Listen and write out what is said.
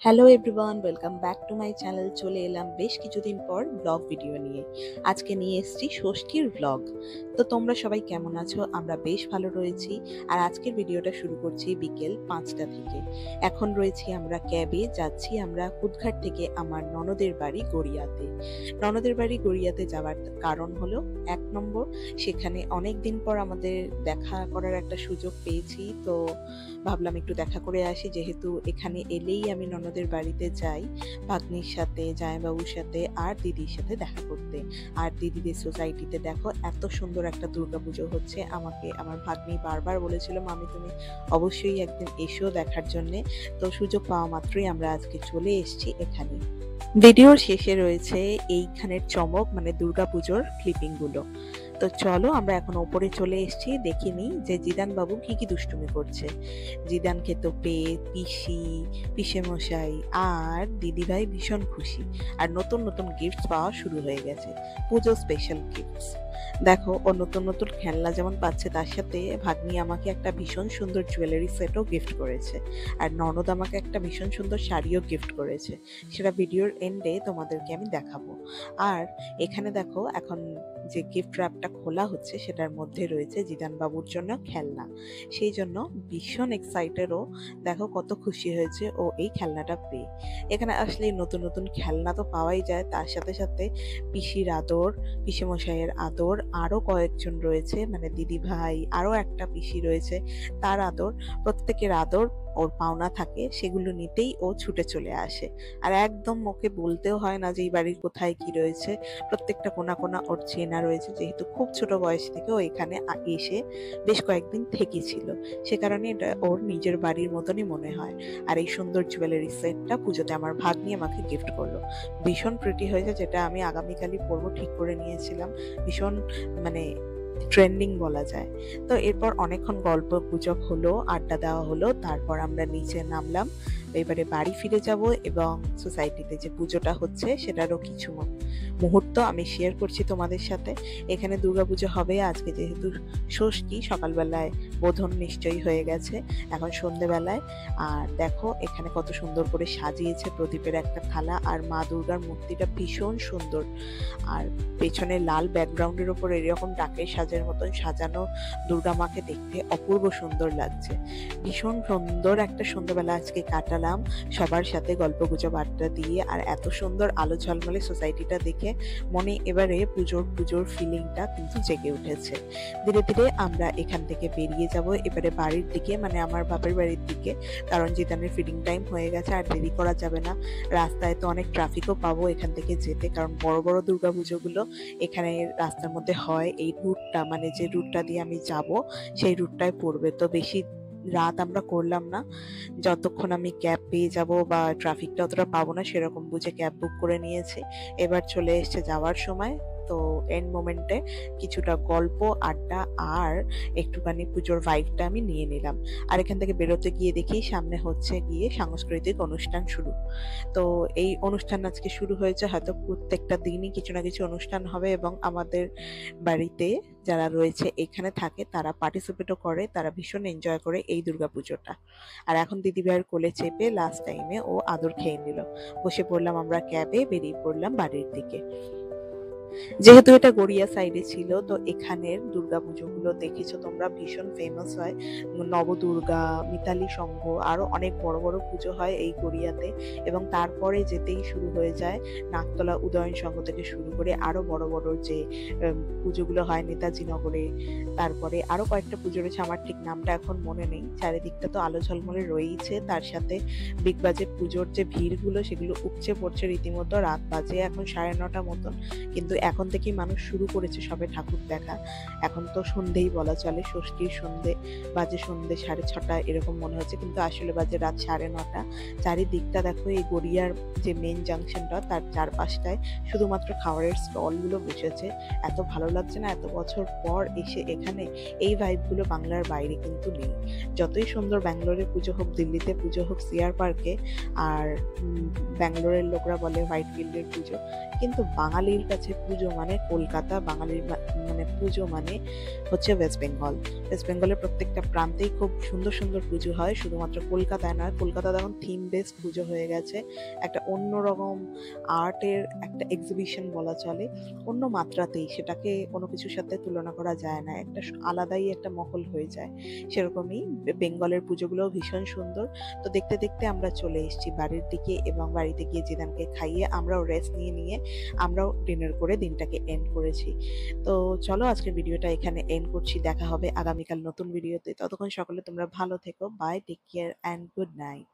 Hello everyone, welcome back to my channel. চলে এলাম বেশ কিছুদিন পর ব্লগ ভিডিও নিয়ে। আজকে নিয়ে এসেছি ষষ্ঠীর ব্লগ। তো তোমরা সবাই কেমন আছো? আমরা বেশ ভালো রয়েছি। আর আজকের ভিডিওটা শুরু করছি বিকেল 5টা থেকে। এখন রয়েছি আমরা ক্যাবে, যাচ্ছি আমরা কুদঘাট থেকে আমার ননদের বাড়ি গড়িয়াতে। ননদের বাড়ি গড়িয়াতে যাওয়ার কারণ হলো, 1 নম্বর, সেখানে অনেক দিন পর আমাদের দেখা করার একটা সুযোগ পেয়েছি। তো ভাবলাম একটু দেখা করে আসি, যেহেতু এখানে এলেই আমি ননদের বাড়িতে যাই ভাগ্নির সাথে, জামাইবাবুর সাথে আর দিদির সাথে দেখা করতে। আর দিদিদের সোসাইটিতে দেখো এত সুন্দর একটা দুর্গাপুজো হচ্ছে। আমাকে আমার ভাগ্নি বারবার বলেছিল, মামি তুমি অবশ্যই একদিন এসো দেখার জন্যে। তো সুযোগ পাওয়া মাত্রই আমরা আজকে চলে এসেছি এখানে। ভিডিওর শেষে রয়েছে এইখানের চমক, মানে দুর্গাপুজোর ক্লিপিং গুলো। তো চলো আমরা এখন ওপরে চলে এসেছি, দেখিনি যে জিদান বাবু কি কি দুষ্টুমি করছে। জিদানকে তো পেয়ে পিসে মশাই আর দিদিভাই ভীষণ খুশি। আর নতুন নতুন গিফটস পাওয়া শুরু হয়ে গেছে, পুজো স্পেশাল গিফটস। দেখো, ও নতুন নতুন খেলনা যেমন পাচ্ছে, তার সাথে ভাগ্নি আমাকে একটা ভীষণ সুন্দর জুয়েলারি সেটও গিফট করেছে। আর ননদ আমাকে একটা ভীষণ সুন্দর শাড়িও গিফট করেছে। সেটা ভিডিওর এন্ডে তোমাদেরকে আমি দেখাবো। আর এখানে দেখো, এখন যে গিফট র্যাপটা খোলা হচ্ছে সেটার মধ্যে রয়েছে জিদান বাবুর জন্য খেলনা। সেই জন্য ভীষণ এক্সাইটেডও। দেখো কত খুশি হয়েছে ও এই খেলনাটা পেয়ে। এখানে আসলে নতুন নতুন খেলনা তো পাওয়াই যায়, তার সাথে সাথে পিসির আদর, পিসে মশাইয়ের আদর, আরো কয়েকজন রয়েছে, মানে দিদি ভাই, আরো একটা পিসি রয়েছে, তার আদর, প্রত্যেকের আদর ওর পাওনা থাকে, সেগুলো নিতেই ও ছুটে চলে আসে। আর একদম ওকে বলতেও হয় না যে এই বাড়ির কোথায় কি রয়েছে, প্রত্যেকটা কোনা কোনা ওর চেনা রয়েছে, যেহেতু খুব ছোট বয়স থেকে ও এখানে এসে বেশ কয়েকদিন থেকেছিল। সে কারণে এটা ওর নিজের বাড়ির মতনই মনে হয়। আর এই সুন্দর জুয়েলারি সেটটা পুজোতে আমার ভাগ্নি আমাকে গিফট করলো। ভীষণ প্রিটি হয়েছে, যেটা আমি আগামীকালই পরবো ঠিক করে নিয়েছিলাম। ভীষণ মানে ট্রেন্ডিং বলা যায়। তো এরপর অনেকক্ষণ গল্প গুজব হলো, আড্ডা দেওয়া হলো, তারপর আমরা নিচে নামলাম। এবারে বাড়ি ফিরে যাব এবং সোসাইটিতে যে পুজোটা হচ্ছে সেটারও কিছু মুহূর্ত আমি শেয়ার করছি তোমাদের সাথে। এখানে দুর্গাপুজো হবে আজকে, যেহেতু ষষ্ঠী, সকালবেলায় বোধন নিশ্চয়ই হয়ে গেছে, এখন সন্ধেবেলায়। আর দেখো এখানে কত সুন্দর করে সাজিয়েছে প্রদীপের একটা থালা, আর মা দুর্গার মূর্তিটা ভীষণ সুন্দর। আর পেছনে লাল ব্যাকগ্রাউন্ডের ওপর এরকম ডাকের সাজের মতন সাজানো দুর্গা মাকে দেখতে অপূর্ব সুন্দর লাগছে। ভীষণ সুন্দর একটা সন্ধ্যাবেলা আজকে কাটালাম সবার সাথে গল্প গুজব আড্ডা দিয়ে। আর এত সুন্দর আলো ঝলমলে সোসাইটিটা দেখে মনে এবারে পুজোর ফিলিংটা কিন্তু জেগে উঠেছে। ধীরে ধীরে আমরা এখান থেকে বেরিয়ে যাব এবারে বাড়ির দিকে, মানে আমার বাপের বাড়ির দিকে, কারণ জিদানের ফিডিং টাইম হয়ে গেছে, আর দেরি করা যাবে না। রাস্তায় তো অনেক ট্রাফিকও পাবো এখান থেকে যেতে, কারণ বড় বড় দুর্গা পুজোগুলো এখানে রাস্তার মধ্যে হয়। এই রুটটা, মানে যে রুটটা দিয়ে আমি যাব সেই রুটটায় পড়বে। তো বেশি রাত আমরা করলাম না, যতক্ষণ আমি ক্যাব পেয়ে যাব বা ট্রাফিকটা অতটা পাবো না সেরকম বুঝে ক্যাব বুক করে নিয়েছি। এবার চলে এসছে যাওয়ার সময়। তো এন্ড মোমেন্টে কিছুটা গল্প আড্ডা আর একটুখানি পুজোর ভাইবটা আমি নিয়ে নিলাম। আর এখান থেকে বেরোতে গিয়ে দেখি সামনে হচ্ছে গিয়ে সাংস্কৃতিক অনুষ্ঠান শুরু। তো এই অনুষ্ঠান আজকে শুরু হয়েছে, হয়তো প্রত্যেকটা দিনই কিছু না কিছু অনুষ্ঠান হবে, এবং আমাদের বাড়িতে যারা রয়েছে এখানে থাকে তারা পার্টিসিপেটও করে, তারা ভীষণ এনজয় করে এই দুর্গাপুজোটা। আর এখন দিদি ভাইয়ের কোলে চেপে লাস্ট টাইমে ও আদর খেয়ে নিল। বসে পড়লাম আমরা ক্যাবে, বেরিয়ে পড়লাম বাড়ির দিকে। যেহেতু এটা গড়িয়া সাইডে ছিল, তো এখানের দুর্গাপুজোগুলো দেখেছো তোমরা, ভীষণ ফেমাস হয়। নবদুর্গা, মিতালি সংঘ, আরো অনেক বড় বড় পুজো হয় এই গড়িয়াতে। এবং তারপরে যেতেই শুরু হয়ে যায় নাকতলা উদয়ন সংঘ থেকে শুরু করে আরো বড় বড় যে পুজোগুলো হয় নেতাজি নগরে। তারপরে আরো কয়েকটা পুজো রয়েছে, আমার ঠিক নামটা এখন মনে নেই। চারিদিকটা তো আলো ঝলমলে রয়েইছে, তার সাথে বিগ বাজেট পুজোর যে ভিড়গুলো সেগুলো উপচে পড়ছে রীতিমতো। রাত বাজে এখন 9:30 মতন, কিন্তু এখন থেকেই মানুষ শুরু করেছে সবে ঠাকুর দেখা। এখন তো সন্ধেই বলা চলে, ষষ্ঠীর সন্ধে বাজে, সন্ধে 6:30 এরকম মনে হচ্ছে, কিন্তু আসলে বাজে রাত 9:30। চারিদিকটা দেখো, এই গড়িয়ার যে মেন জাংশনটা তার চারপাশটায় শুধুমাত্র খাবারের স্টলগুলো বসেছে। এত ভালো লাগছে না, এত বছর পর এসে এখানে এই ভাইবগুলো বাংলার বাইরে কিন্তু নেই। যতই সুন্দর ব্যাঙ্গালোরে পুজো হোক, দিল্লিতে পুজো হোক, সিআর পার্কে, আর ব্যাঙ্গালোরের লোকরা বলে হোয়াইট ফিল্ডের পুজো, কিন্তু বাঙালির কাছে পুজো মানে কলকাতা, বাঙালির মানে পুজো মানে হচ্ছে ওয়েস্ট বেঙ্গল। ওয়েস্ট বেঙ্গলের প্রত্যেকটা প্রান্তেই খুব সুন্দর সুন্দর পুজো হয়, শুধুমাত্র কলকাতায় নয়। কলকাতাতে এখন থিম বেসড পুজো হয়ে গেছে, একটা অন্যরকম আর্টের একটা এক্সিবিশন বলা চলে, অন্য মাত্রাতেই, সেটাকে কোনো কিছুর সাথে তুলনা করা যায় না, একটা আলাদাই একটা মহল হয়ে যায়। সেরকমই বেঙ্গলের পুজোগুলোও ভীষণ সুন্দর। তো দেখতে দেখতে আমরা চলে এসেছি বাড়ির দিকে, এবং বাড়িতে গিয়ে জিদানকে খাইয়ে আমরাও রেস্ট নিয়ে আমরাও ডিনার করে দিনটাকে এন্ড করেছি। তো চলো আজকের ভিডিওটা এখানে এন্ড করছি, দেখা হবে আগামীকাল নতুন ভিডিওতে। ততক্ষণ সকলে তোমরা ভালো থেকো, bye, take care and good night.